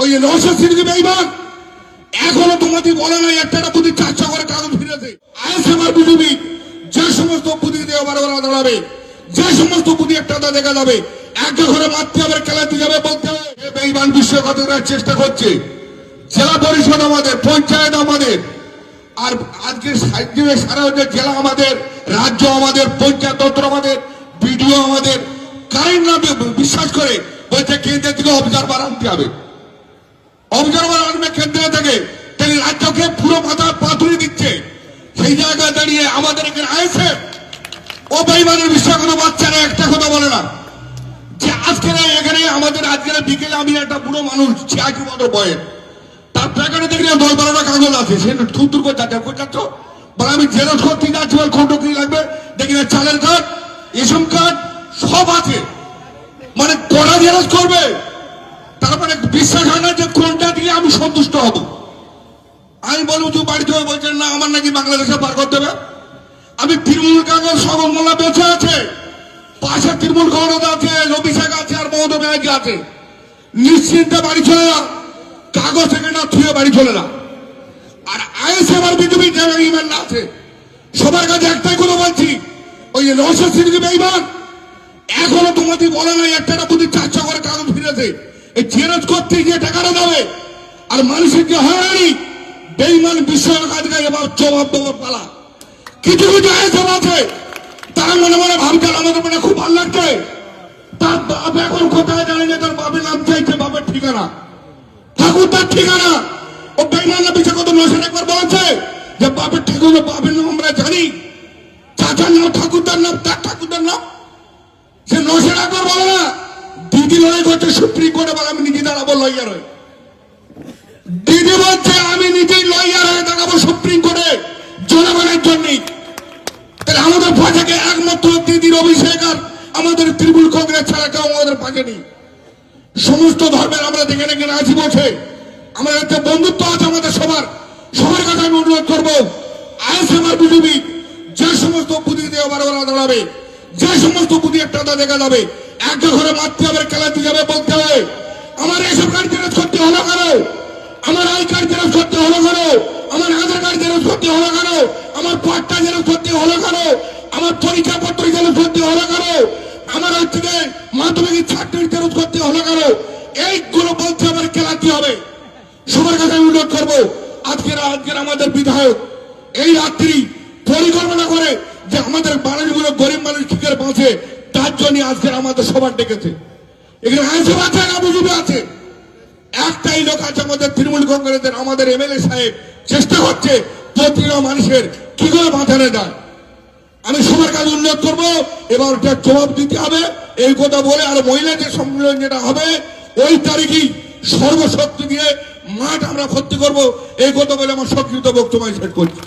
ওই যে নওশাদ সিদ্দিকী বেঈমান এখনো তোমাদের বলে নাই একটা বুদ্ধি 400 করে কাগজ ফিরেছে। আইএসএফ আর বিজেপি যে সমস্ত বুদ্ধি দিয়ে বারবার দাঁড়াবে, যে সমস্ত বুদ্ধি একটা দেখা যাবে, একটা ঘরে মারতে হবে, খেলাতে যাবে, বলতে হবে বেঈমান বিশ্বঘাত করার চেষ্টা করছে। জেলা পরিষদ আমাদের, পঞ্চায়েত আমাদের, আর আজকে সারা জেলা আমাদের, রাজ্য আমাদের, পঞ্চায়েত তন্ত্র আমাদের, বিডিও আমাদের, কারেন্ট না বিশ্বাস করে বলছে কেন্দ্র থেকে অবজারভার আনতে হবে। অবজারভার আনবে কেন্দ্র থেকে, তাহলে রাজ্যকে পুরো মাথা পাথুরি দিচ্ছে। সেই জায়গায় দাঁড়িয়ে আমাদের এখানে আইএসএফ ও বেঈমানের বিষয়ে কোনো বাচ্চারা একটা কথা বলে না যে আজকে এখানে আমাদের আজকের বিকেলে আমি একটা বুড়ো মানুষ 86 বছর বয়স, তার প্যাকেটে দেখলে 10-12টা কাগজ আছে, সে থুতুর করে যাচ্ছে কোথাচ্ছ বলে আমি জেরক্স করতে যাচ্ছি, বল খন্ড কি লাগবে দেখি না, চালের কার্ড, রেশন কার্ড সব আছে, মানে কটা জেরক্স করবে, তারপরে বিশ্বাস হয় না যে কোনটা দিয়ে আমি সন্তুষ্ট হব। আমি বলবো তুই বাড়িতে হয়ে বলছেন না আমার নাকি বাংলাদেশে পার করতে হবে। আমি তৃণমূল কাগজ সগল মোল্লা বেঁচে আছে, পাশে তৃণমূল কংগ্রেস আছে, রবি শেখ আছে, আর মমতা ব্যানার্জি আছে, নিশ্চিন্তে বাড়ি চলে যা, কাগজ থেকে না থুয়ে বাড়ি চলে না। আর আইএসএফ আর বিজেপি যারা ইমান না আছে সবার কাছে একটাই কথা বলছি, ওই যে নওশাদ সিদ্দিকী বেঈমান এখনো তোমাদের বলে নাই একটা বুদ্ধি 400 করে কাগজ ফিরেছে। এই জেরক্স করতে গিয়ে টাকাটা দেবে, আর মানুষের যে হয়রানি বেঈমান বিশ্বঘাত এবার জবাব দেওয়ার পালা। কিছু কিছু আইএসএফ আছে তারা মনে মনে ভাবছেন আমাদের মনে খুব ভালো লাগছে, তার বাপ এখন কোথায় জানে না, তার বাপের নাম চাইছে, বাপের ঠিকানা ঠাকুর, তার ঠিকানা। ও বেঈমানরা বিষয় কত নশাদ একবার বলেছে যে বাপের ঠিকানা, বাপের নাম আমরা জানি, চাচার নাম ঠাকুরদার নাম, তার ঠাকুরদার নাম সে নশাদ একবার বলে না। দিদি লড়াই করছে সুপ্রিম কোর্টে, বলে আমি নিজে দাঁড়াবো লয়ার হয়ে। দিদি বলছে আমি নিজেই লয়ার হয়ে দাঁড়াবো সুপ্রিম কোর্টে জনগণের জন্য। তাহলে আমাদের পাশে একমাত্র দিদির অভিষেক আর আমাদের তৃণমূল কংগ্রেস ছাড়া কেউ আমাদের পাশে নেই। সমস্ত ধর্মের আমরা দেখে দেখে আছি বসে, আমাদের একটা বন্ধুত্ব আছে আমাদের সবার কাছে আমি অনুরোধ করবো আইএসএফ আর বিজেপি যে সমস্ত বুদ্ধি দিয়ে বারবার দাঁড়াবে, যে সমস্ত বুদ্ধি একটা দেখা যাবে, একটা ঘরে মারতে হবে, খেলাতে যাবে, বলতে হবে আমার এইসব কার্ড জেরক্স করতে হলো কেন, আমার আই কার্ড জেরক্স করতে হলো কেন, আমার আধার কার্ড জেরক্স করতে হলো কেন, আমার পাট্টা জেরক্স করতে হলো কেন, আমার পরিচয়পত্র জেরক্স করতে হলো কেন, আমার হচ্ছে মাধ্যমিক ছাত্রের জেরক্স করতে হলো কেন, এইগুলো বলতে হবে, খেলাতে হবে। সবার কাছে আমি অনুরোধ করবো আজকের আমাদের বিধায়ক এই রাত্রি পরিকল্পনা করে যে আমাদের মানুষগুলো গরিব মানুষ ঠিকের বাঁচে, তার জন্য আজকের আমাদের সবার ডেকেছে। এখানে আইএসএফ আছে না বিজেপি আছে, একটাই লোক আছে আমাদের তৃণমূল কংগ্রেসের, আমাদের এমএলএ সাহেব চেষ্টা করছে প্রতিটা মানুষের কি করে বাঁচানো যায়। আমি সবার কাছে অনুরোধ করবো এবার ওটা জবাব দিতে হবে এই কথা বলে, আর মহিলাদের সম্মেলন যেটা হবে ওই তারিখই সর্বশক্তি দিয়ে মাঠ আমরা ভর্তি করবো এই কথা বলে আমার সংক্ষিপ্ত বক্তব্য শেষ করছি।